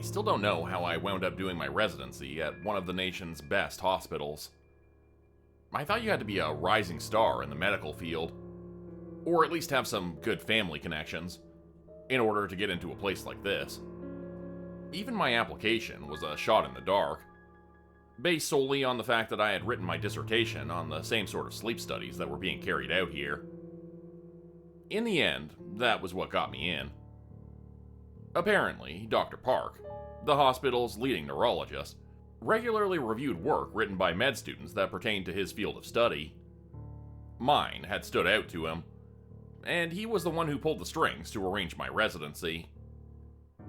still don't know how I wound up doing my residency at one of the nation's best hospitals. I thought you had to be a rising star in the medical field, or at least have some good family connections, in order to get into a place like this. Even my application was a shot in the dark, based solely on the fact that I had written my dissertation on the same sort of sleep studies that were being carried out here. In the end, that was what got me in. Apparently, Dr. Park, the hospital's leading neurologist, regularly reviewed work written by med students that pertained to his field of study. Mine had stood out to him, and he was the one who pulled the strings to arrange my residency.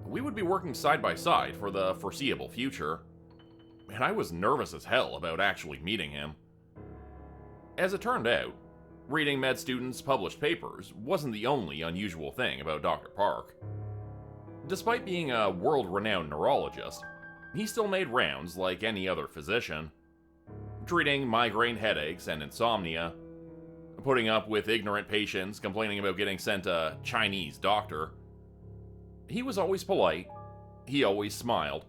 We would be working side by side for the foreseeable future, and I was nervous as hell about actually meeting him. As it turned out, reading med students' published papers wasn't the only unusual thing about Dr. Park. Despite being a world-renowned neurologist, he still made rounds like any other physician, treating migraine headaches and insomnia, putting up with ignorant patients complaining about getting sent a Chinese doctor. He was always polite, he always smiled,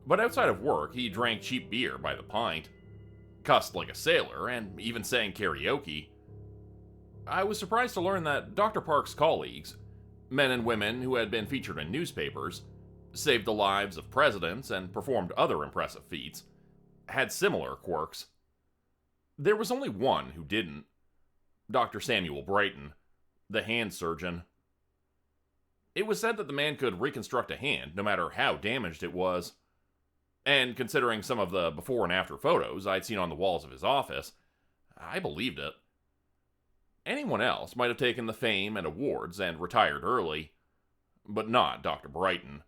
but outside of work he drank cheap beer by the pint, cussed like a sailor, and even sang karaoke. I was surprised to learn that Dr. Park's colleagues, men and women who had been featured in newspapers, saved the lives of presidents, and performed other impressive feats, had similar quirks. There was only one who didn't: Dr. Samuel Brighton, the hand surgeon. It was said that the man could reconstruct a hand no matter how damaged it was, and considering some of the before and after photos I'd seen on the walls of his office, I believed it. Anyone else might have taken the fame and awards and retired early, but not Dr. Brighton.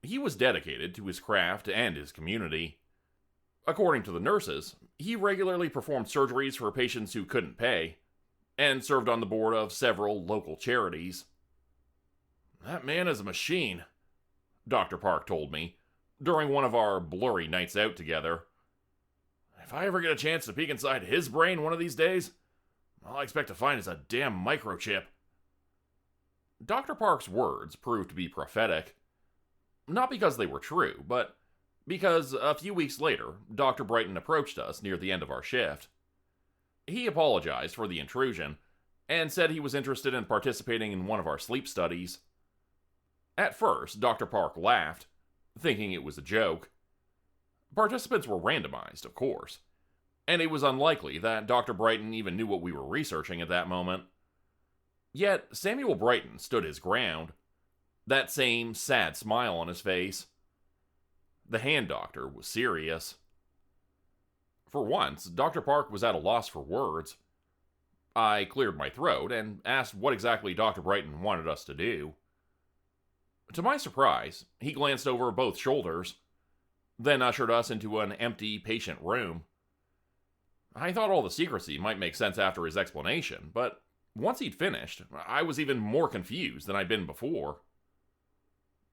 He was dedicated to his craft and his community. According to the nurses, he regularly performed surgeries for patients who couldn't pay, and served on the board of several local charities. "That man is a machine," Dr. Park told me, during one of our blurry nights out together. "If I ever get a chance to peek inside his brain one of these days, all I expect to find is a damn microchip." Dr. Park's words proved to be prophetic. Not because they were true, but because a few weeks later, Dr. Brighton approached us near the end of our shift. He apologized for the intrusion, and said he was interested in participating in one of our sleep studies. At first, Dr. Park laughed, thinking it was a joke. Participants were randomized, of course, and it was unlikely that Dr. Brighton even knew what we were researching at that moment. Yet, Samuel Brighton stood his ground, that same sad smile on his face. The hand doctor was serious. For once, Dr. Park was at a loss for words. I cleared my throat and asked what exactly Dr. Brighton wanted us to do. To my surprise, he glanced over both shoulders, then ushered us into an empty patient room. I thought all the secrecy might make sense after his explanation, but once he'd finished, I was even more confused than I'd been before.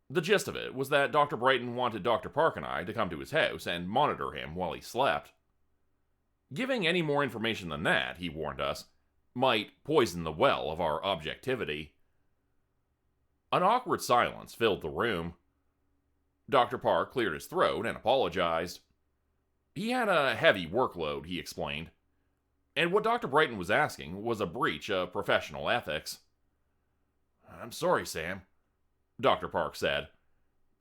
The gist of it was that Dr. Brighton wanted Dr. Park and I to come to his house and monitor him while he slept. Giving any more information than that, he warned us, might poison the well of our objectivity. An awkward silence filled the room. Dr. Park cleared his throat and apologized. He had a heavy workload, he explained, and what Dr. Brighton was asking was a breach of professional ethics. "I'm sorry, Sam," Dr. Park said,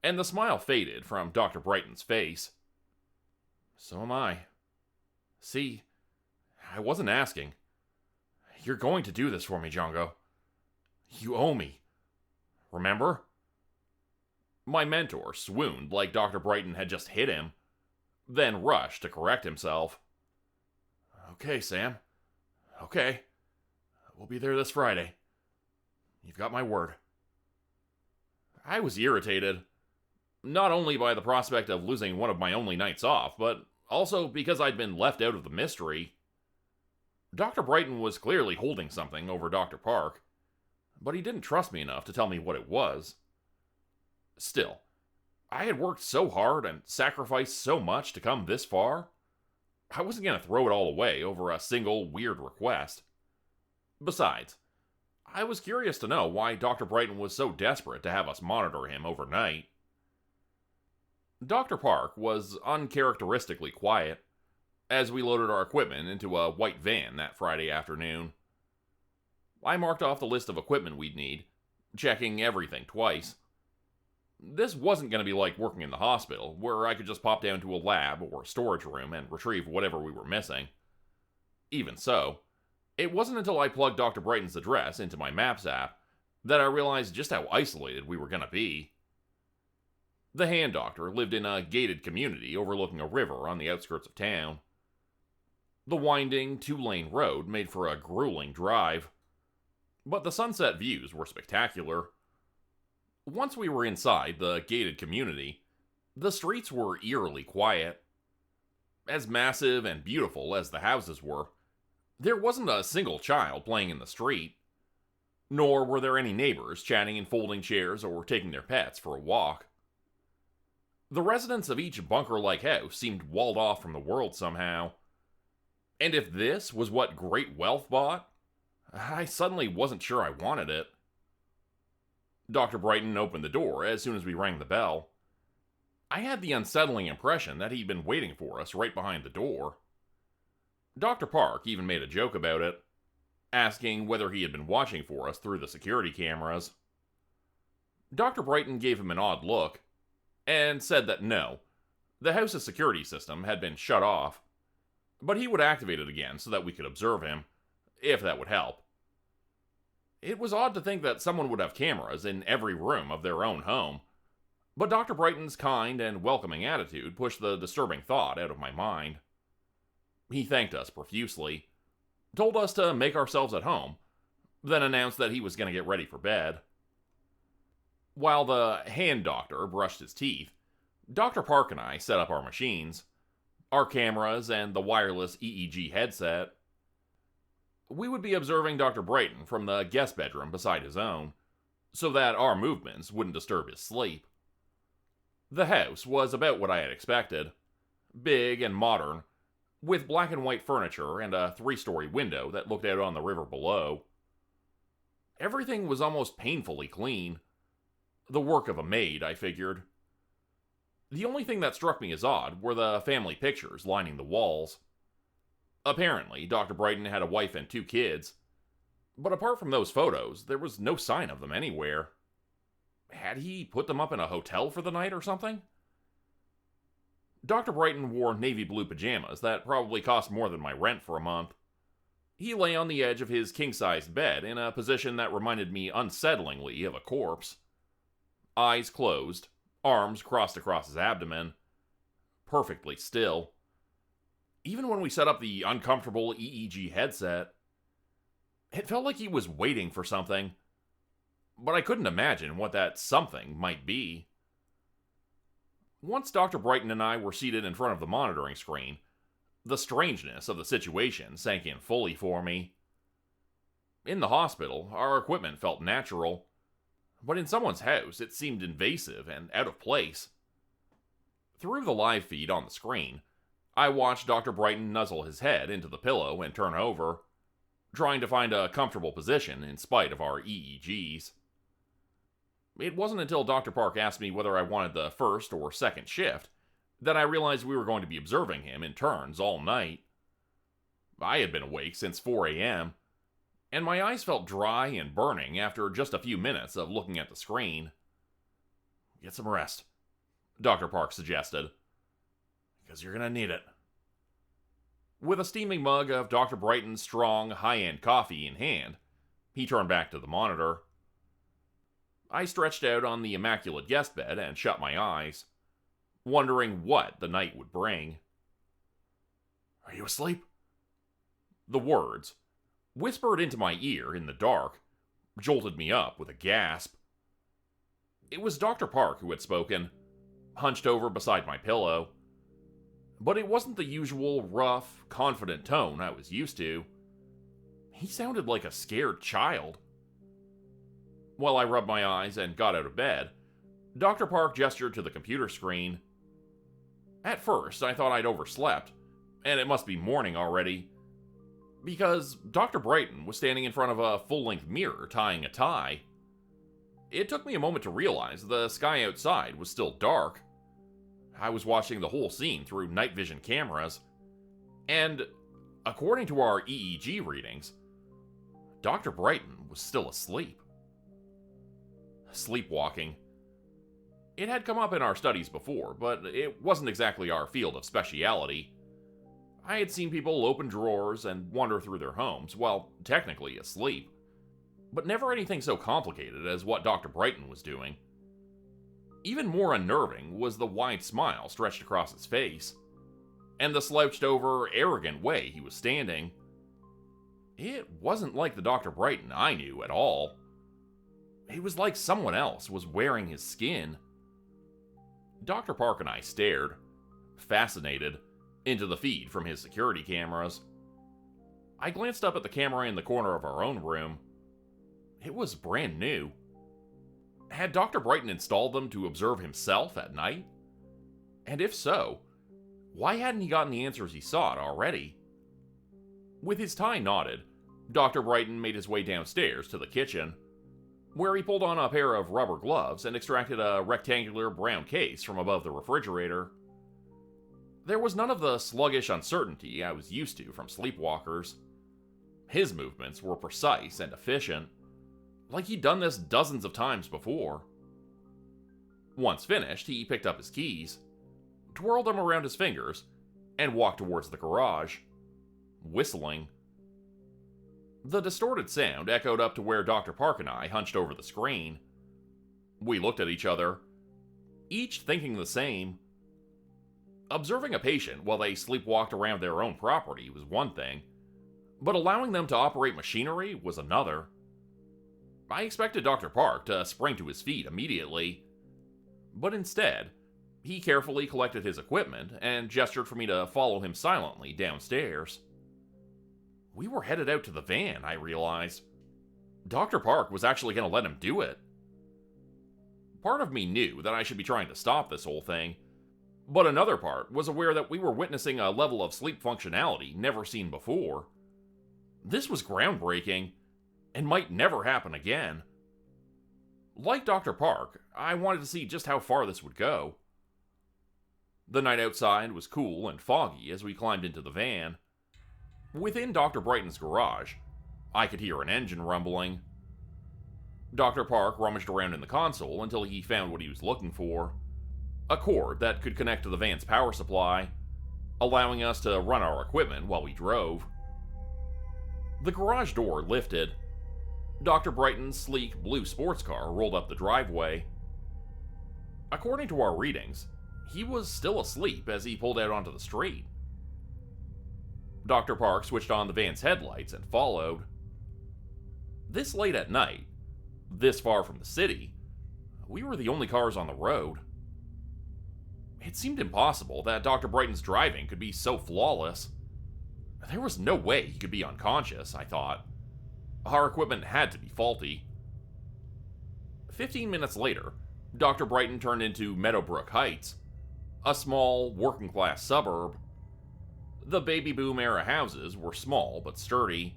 and the smile faded from Dr. Brighton's face. "So am I. See, I wasn't asking. You're going to do this for me, Django. You owe me. Remember?" My mentor swooned like Dr. Brighton had just hit him, then rushed to correct himself. "Okay, Sam. Okay. We'll be there this Friday. You've got my word." I was irritated, not only by the prospect of losing one of my only nights off, but also because I'd been left out of the mystery. Dr. Brighton was clearly holding something over Dr. Park, but he didn't trust me enough to tell me what it was. Still, I had worked so hard and sacrificed so much to come this far. I wasn't going to throw it all away over a single weird request. Besides, I was curious to know why Dr. Brighton was so desperate to have us monitor him overnight. Dr. Park was uncharacteristically quiet as we loaded our equipment into a white van that Friday afternoon. I marked off the list of equipment we'd need, checking everything twice. This wasn't going to be like working in the hospital, where I could just pop down to a lab or a storage room and retrieve whatever we were missing. Even so, it wasn't until I plugged Dr. Brighton's address into my Maps app that I realized just how isolated we were going to be. The hand doctor lived in a gated community overlooking a river on the outskirts of town. The winding, two-lane road made for a grueling drive, but the sunset views were spectacular. Once we were inside the gated community, the streets were eerily quiet. As massive and beautiful as the houses were, there wasn't a single child playing in the street, nor were there any neighbors chatting in folding chairs or taking their pets for a walk. The residents of each bunker-like house seemed walled off from the world somehow. And if this was what great wealth bought, I suddenly wasn't sure I wanted it. Dr. Brighton opened the door as soon as we rang the bell. I had the unsettling impression that he'd been waiting for us right behind the door. Dr. Park even made a joke about it, asking whether he had been watching for us through the security cameras. Dr. Brighton gave him an odd look, and said that no, the house's security system had been shut off, but he would activate it again so that we could observe him, if that would help. It was odd to think that someone would have cameras in every room of their own home, but Dr. Brighton's kind and welcoming attitude pushed the disturbing thought out of my mind. He thanked us profusely, told us to make ourselves at home, then announced that he was going to get ready for bed. While the hand doctor brushed his teeth, Dr. Park and I set up our machines, our cameras, and the wireless EEG headset. We would be observing Dr. Brighton from the guest bedroom beside his own, so that our movements wouldn't disturb his sleep. The house was about what I had expected, big and modern, with black and white furniture and a 3-story window that looked out on the river below. Everything was almost painfully clean. The work of a maid, I figured. The only thing that struck me as odd were the family pictures lining the walls. Apparently, Dr. Brighton had a wife and 2 kids, but apart from those photos, there was no sign of them anywhere. Had he put them up in a hotel for the night or something? Dr. Brighton wore navy blue pajamas that probably cost more than my rent for a month. He lay on the edge of his king-sized bed in a position that reminded me unsettlingly of a corpse. Eyes closed, arms crossed across his abdomen. Perfectly still. Even when we set up the uncomfortable EEG headset, it felt like he was waiting for something, but I couldn't imagine what that something might be. Once Dr. Brighton and I were seated in front of the monitoring screen, the strangeness of the situation sank in fully for me. In the hospital, our equipment felt natural, but in someone's house it seemed invasive and out of place. Through the live feed on the screen, I watched Dr. Brighton nuzzle his head into the pillow and turn over, trying to find a comfortable position in spite of our EEGs. It wasn't until Dr. Park asked me whether I wanted the first or second shift that I realized we were going to be observing him in turns all night. I had been awake since 4 a.m., and my eyes felt dry and burning after just a few minutes of looking at the screen. "Get some rest," Dr. Park suggested, "because you're going to need it." With a steaming mug of Dr. Brighton's strong, high-end coffee in hand, he turned back to the monitor. I stretched out on the immaculate guest bed and shut my eyes, wondering what the night would bring. "Are you asleep?" The words, whispered into my ear in the dark, jolted me up with a gasp. It was Dr. Park who had spoken, hunched over beside my pillow. But it wasn't the usual rough, confident tone I was used to. He sounded like a scared child. While I rubbed my eyes and got out of bed, Dr. Park gestured to the computer screen. At first, I thought I'd overslept, and it must be morning already, because Dr. Brighton was standing in front of a full-length mirror tying a tie. It took me a moment to realize the sky outside was still dark. I was watching the whole scene through night vision cameras, and according to our EEG readings, Dr. Brighton was still asleep. Sleepwalking. It had come up in our studies before, but it wasn't exactly our field of speciality. I had seen people open drawers and wander through their homes while technically asleep, but never anything so complicated as what Dr. Brighton was doing. Even more unnerving was the wide smile stretched across his face, and the slouched over, arrogant way he was standing. It wasn't like the Dr. Brighton I knew at all. It was like someone else was wearing his skin. Dr. Park and I stared, fascinated, into the feed from his security cameras. I glanced up at the camera in the corner of our own room. It was brand new. Had Dr. Brighton installed them to observe himself at night? And if so, why hadn't he gotten the answers he sought already? With his tie knotted, Dr. Brighton made his way downstairs to the kitchen, where he pulled on a pair of rubber gloves and extracted a rectangular brown case from above the refrigerator. There was none of the sluggish uncertainty I was used to from sleepwalkers. His movements were precise and efficient, like he'd done this dozens of times before. Once finished, he picked up his keys, twirled them around his fingers, and walked towards the garage, whistling. The distorted sound echoed up to where Dr. Park and I hunched over the screen. We looked at each other, each thinking the same. Observing a patient while they sleepwalked around their own property was one thing, but allowing them to operate machinery was another. I expected Dr. Park to spring to his feet immediately, but instead, he carefully collected his equipment and gestured for me to follow him silently downstairs. We were headed out to the van, I realized. Dr. Park was actually going to let him do it. Part of me knew that I should be trying to stop this whole thing, but another part was aware that we were witnessing a level of sleep functionality never seen before. This was groundbreaking, and might never happen again. Like Dr. Park, I wanted to see just how far this would go. The night outside was cool and foggy as we climbed into the van. Within Dr. Brighton's garage, I could hear an engine rumbling. Dr. Park rummaged around in the console until he found what he was looking for: a cord that could connect to the van's power supply, allowing us to run our equipment while we drove. The garage door lifted. Dr. Brighton's sleek blue sports car rolled up the driveway. According to our readings, he was still asleep as he pulled out onto the street. Dr. Park switched on the van's headlights and followed. This late at night, this far from the city, we were the only cars on the road. It seemed impossible that Dr. Brighton's driving could be so flawless. There was no way he could be unconscious, I thought. Our equipment had to be faulty. 15 minutes later, Dr. Brighton turned into Meadowbrook Heights, a small, working-class suburb. The baby boom era houses were small but sturdy,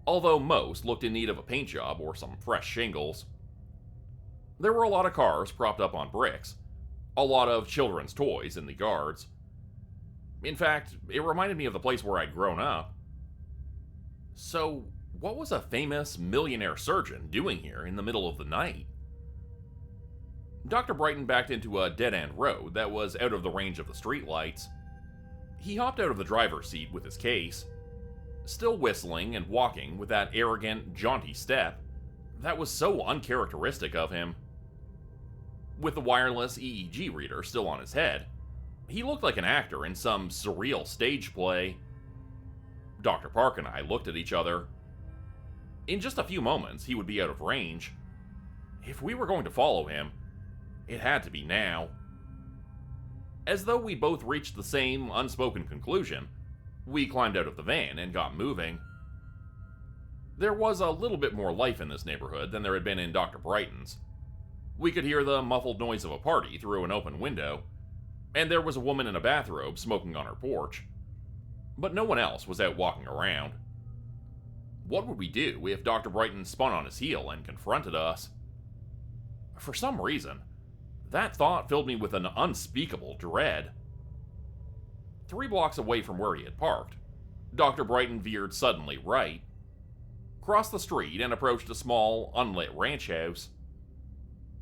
although most looked in need of a paint job or some fresh shingles. There were a lot of cars propped up on bricks, a lot of children's toys in the yards. In fact, it reminded me of the place where I'd grown up. So, what was a famous millionaire surgeon doing here in the middle of the night? Dr. Brighton backed into a dead-end road that was out of the range of the streetlights. He hopped out of the driver's seat with his case, still whistling and walking with that arrogant, jaunty step that was so uncharacteristic of him. With the wireless EEG reader still on his head, he looked like an actor in some surreal stage play. Dr. Park and I looked at each other. In just a few moments, he would be out of range. If we were going to follow him, it had to be now. As though we both reached the same unspoken conclusion, we climbed out of the van and got moving. There was a little bit more life in this neighborhood than there had been in Dr. Brighton's. We could hear the muffled noise of a party through an open window, and there was a woman in a bathrobe smoking on her porch. But no one else was out walking around. What would we do if Dr. Brighton spun on his heel and confronted us? For some reason, That thought filled me with an unspeakable dread. 3 blocks away from where he had parked, Dr. Brighton veered suddenly right, crossed the street, and approached a small, unlit ranch house.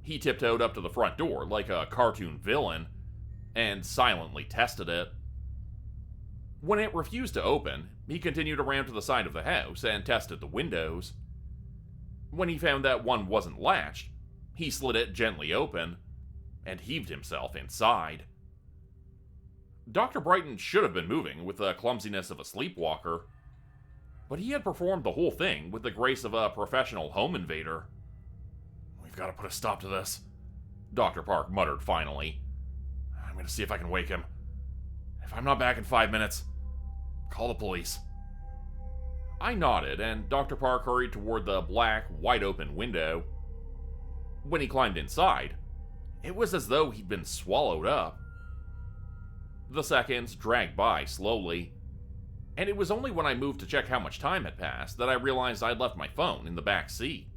He tiptoed up to the front door like a cartoon villain and silently tested it. When it refused to open, he continued around to the side of the house and tested the windows. When he found that one wasn't latched, he slid it gently open and heaved himself inside. Dr. Brighton should have been moving with the clumsiness of a sleepwalker, but he had performed the whole thing with the grace of a professional home invader. "We've got to put a stop to this," Dr. Park muttered finally. "I'm going to see if I can wake him. If I'm not back in 5 minutes, call the police." I nodded, and Dr. Park hurried toward the black, wide-open window. When he climbed inside, it was as though he'd been swallowed up. The seconds dragged by slowly, and it was only when I moved to check how much time had passed that I realized I'd left my phone in the back seat.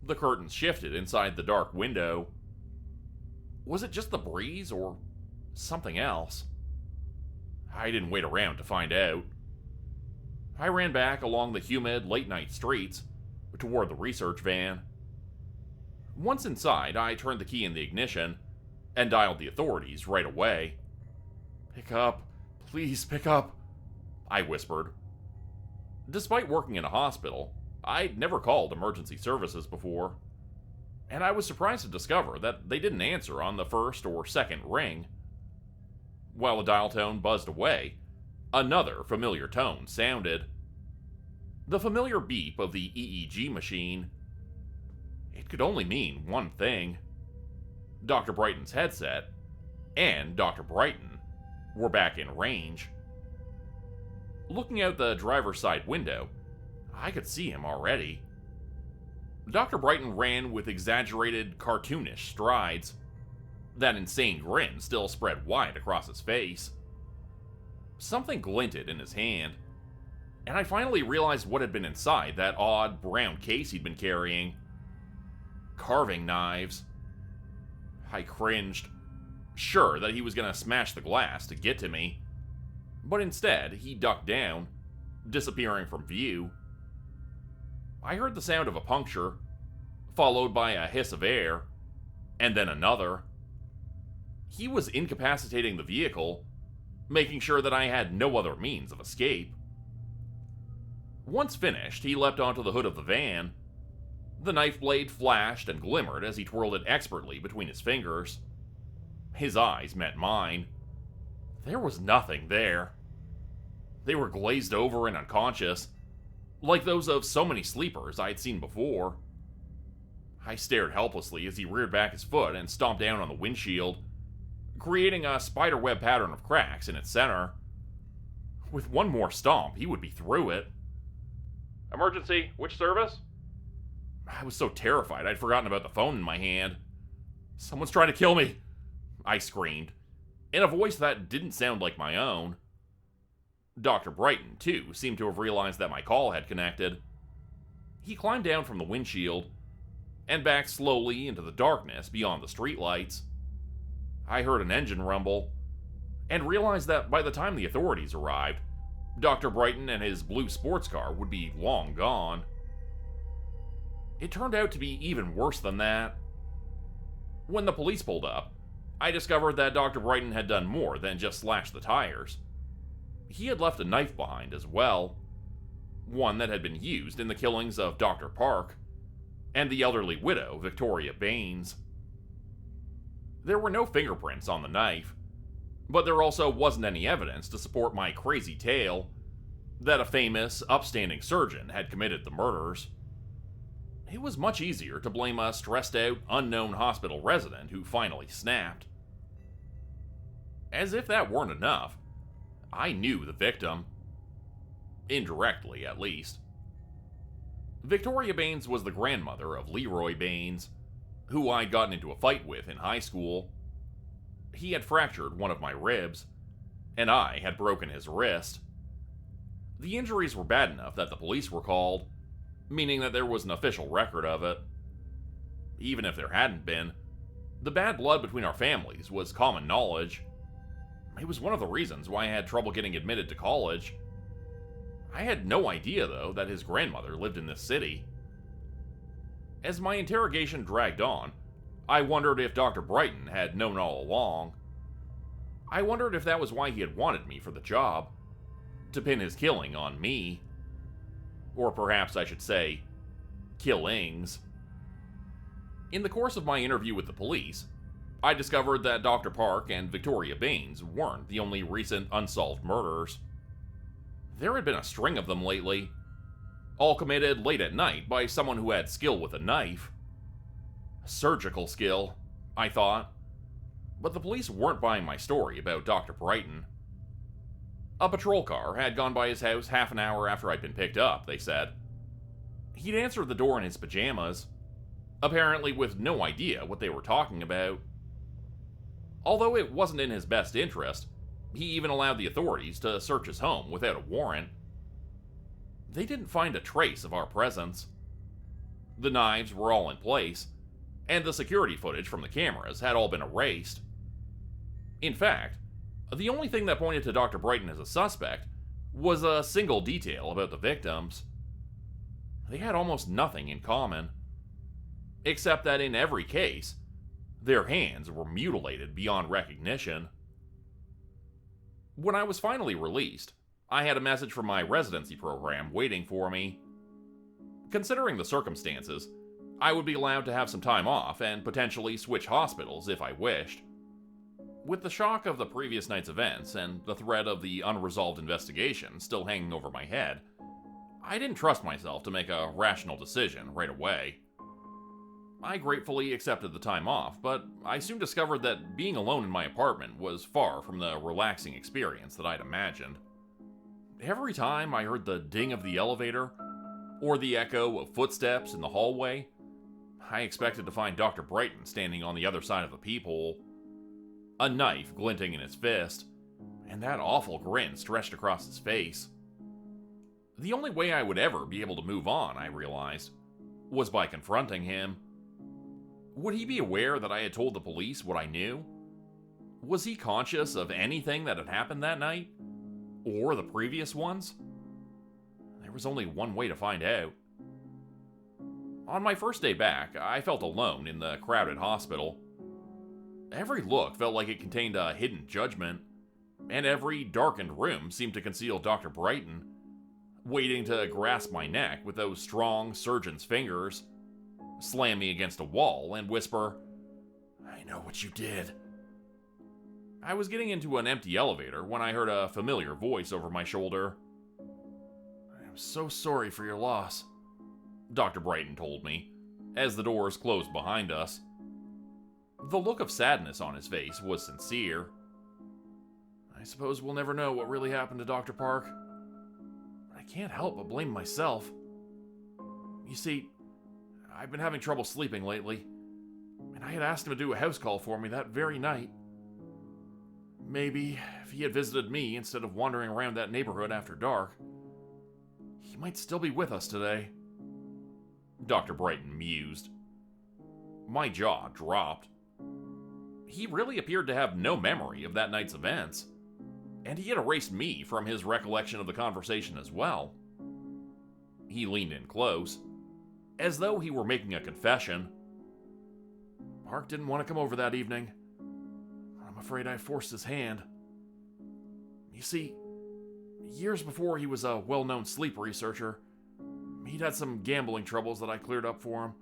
The curtains shifted inside the dark window. Was it just the breeze, or something else? I didn't wait around to find out. I ran back along the humid, late-night streets toward the research van. Once inside, I turned the key in the ignition and dialed the authorities right away. "Pick up. Please pick up," I whispered. Despite working in a hospital, I'd never called emergency services before, and I was surprised to discover that they didn't answer on the first or second ring. While the dial tone buzzed away, another familiar tone sounded. The familiar beep of the EEG machine. It could only mean one thing. Dr. Brighton's headset and Dr. Brighton were back in range. Looking out the driver's side window, I could see him already. Dr. Brighton ran with exaggerated, cartoonish strides. That insane grin still spread wide across his face. Something glinted in his hand, and I finally realized what had been inside that odd brown case he'd been carrying. Carving knives. I cringed, sure that he was going to smash the glass to get to me, but instead he ducked down, disappearing from view. I heard the sound of a puncture, followed by a hiss of air, and then another. He was incapacitating the vehicle, making sure that I had no other means of escape. Once finished, he leapt onto the hood of the van. The knife blade flashed and glimmered as he twirled it expertly between his fingers. His eyes met mine. There was nothing there. They were glazed over and unconscious, like those of so many sleepers I had seen before. I stared helplessly as he reared back his foot and stomped down on the windshield, creating a spiderweb pattern of cracks in its center. With one more stomp, he would be through it. "Emergency, which service?" I was so terrified I'd forgotten about the phone in my hand. "Someone's trying to kill me," I screamed, in a voice that didn't sound like my own. Dr. Brighton, too, seemed to have realized that my call had connected. He climbed down from the windshield and backed slowly into the darkness beyond the streetlights. I heard an engine rumble and realized that by the time the authorities arrived, Dr. Brighton and his blue sports car would be long gone. It turned out to be even worse than that. When the police pulled up, I discovered that Dr. Brighton had done more than just slash the tires. He had left a knife behind as well, one that had been used in the killings of Dr. Park and the elderly widow, Victoria Baines. There were no fingerprints on the knife, but there also wasn't any evidence to support my crazy tale that a famous, upstanding surgeon had committed the murders. It was much easier to blame a stressed-out, unknown hospital resident who finally snapped. As if that weren't enough, I knew the victim. Indirectly, at least. Victoria Baines was the grandmother of Leroy Baines, who I'd gotten into a fight with in high school. He had fractured one of my ribs, and I had broken his wrist. The injuries were bad enough that the police were called, meaning that there was an official record of it. Even if there hadn't been, The bad blood between our families was common knowledge. It was one of the reasons why I had trouble getting admitted to college. I had no idea, though, that his grandmother lived in this city. As my interrogation dragged on, I wondered if Dr. Brighton had known all along. I wondered if that was why he had wanted me for the job, to pin his killing on me. Or perhaps I should say, killings. In the course of my interview with the police, I discovered that Dr. Park and Victoria Baines weren't the only recent unsolved murders. There had been a string of them lately, all committed late at night by someone who had skill with a knife. Surgical skill, I thought. But the police weren't buying my story about Dr. Brighton. A patrol car had gone by his house half an hour after I'd been picked up, they said. He'd answered the door in his pajamas, apparently with no idea what they were talking about. Although it wasn't in his best interest, he even allowed the authorities to search his home without a warrant. They didn't find a trace of our presence. The knives were all in place, and the security footage from the cameras had all been erased. In fact, the only thing that pointed to Dr. Brighton as a suspect was a single detail about the victims. They had almost nothing in common, except that in every case, their hands were mutilated beyond recognition. When I was finally released, I had a message from my residency program waiting for me. Considering the circumstances, I would be allowed to have some time off and potentially switch hospitals if I wished. With the shock of the previous night's events and the threat of the unresolved investigation still hanging over my head, I didn't trust myself to make a rational decision right away. I gratefully accepted the time off, but I soon discovered that being alone in my apartment was far from the relaxing experience that I'd imagined. Every time I heard the ding of the elevator, or the echo of footsteps in the hallway, I expected to find Dr. Brighton standing on the other side of the peephole, a knife glinting in his fist, and that awful grin stretched across his face. The only way I would ever be able to move on, I realized, was by confronting him. Would he be aware that I had told the police what I knew? Was he conscious of anything that had happened that night? Or the previous ones? There was only one way to find out. On my first day back, I felt alone in the crowded hospital. Every look felt like it contained a hidden judgment, and every darkened room seemed to conceal Dr. Brighton, waiting to grasp my neck with those strong surgeon's fingers, slam me against a wall, and whisper, "I know what you did." I was getting into an empty elevator when I heard a familiar voice over my shoulder. "I am so sorry for your loss," Dr. Brighton told me, as the doors closed behind us. The look of sadness on his face was sincere. "I suppose we'll never know what really happened to Dr. Park. I can't help but blame myself. You see, I've been having trouble sleeping lately, and I had asked him to do a house call for me that very night. Maybe if he had visited me instead of wandering around that neighborhood after dark, he might still be with us today," Dr. Brighton mused. My jaw dropped. He really appeared to have no memory of that night's events, and he had erased me from his recollection of the conversation as well. He leaned in close, as though he were making a confession. "Park didn't want to come over that evening. I'm afraid I forced his hand. You see, years before he was a well-known sleep researcher, he'd had some gambling troubles that I cleared up for him.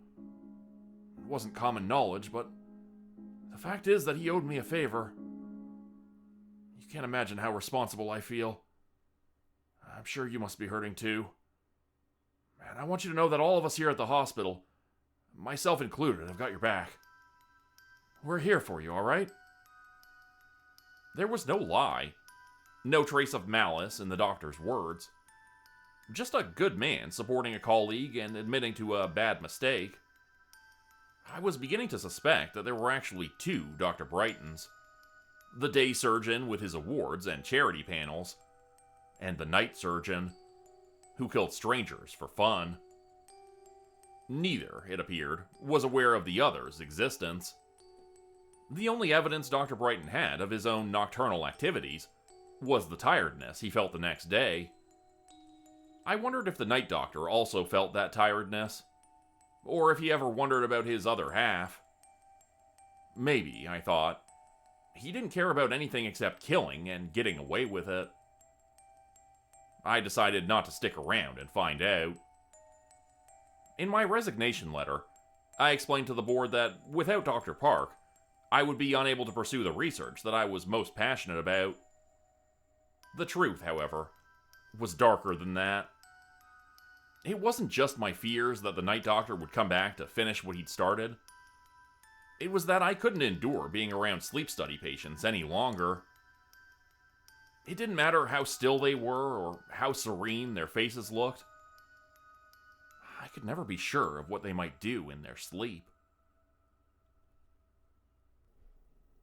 It wasn't common knowledge, but the fact is that he owed me a favor. You can't imagine how responsible I feel. I'm sure you must be hurting too. And I want you to know that all of us here at the hospital, myself included, have got your back. We're here for you, all right?" There was no lie, no trace of malice in the doctor's words. Just a good man supporting a colleague and admitting to a bad mistake. I was beginning to suspect that there were actually two Dr. Brightons. The day surgeon with his awards and charity panels, and the night surgeon who killed strangers for fun. Neither, it appeared, was aware of the other's existence. The only evidence Dr. Brighton had of his own nocturnal activities was the tiredness he felt the next day. I wondered if the night doctor also felt that tiredness, or if he ever wondered about his other half. Maybe, I thought, he didn't care about anything except killing and getting away with it. I decided not to stick around and find out. In my resignation letter, I explained to the board that without Dr. Park, I would be unable to pursue the research that I was most passionate about. The truth, however, was darker than that. It wasn't just my fears that the night doctor would come back to finish what he'd started. It was that I couldn't endure being around sleep study patients any longer. It didn't matter how still they were or how serene their faces looked. I could never be sure of what they might do in their sleep.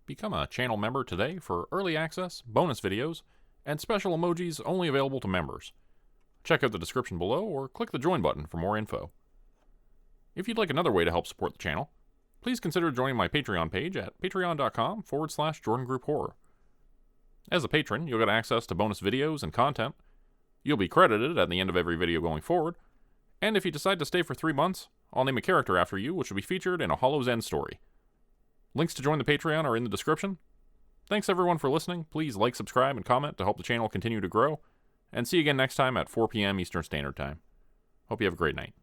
Become a channel member today for early access, bonus videos, and special emojis only available to members. Check out the description below or click the join button for more info. If you'd like another way to help support the channel, please consider joining my Patreon page at patreon.com/JordanGroupeHorror. As a patron, you'll get access to bonus videos and content. You'll be credited at the end of every video going forward, and if you decide to stay for 3 months, I'll name a character after you which will be featured in a Hollow's End story. Links to join the Patreon are in the description. Thanks everyone for listening. Please like, subscribe, and comment to help the channel continue to grow. And see you again next time at 4 p.m. Eastern Standard Time. Hope you have a great night.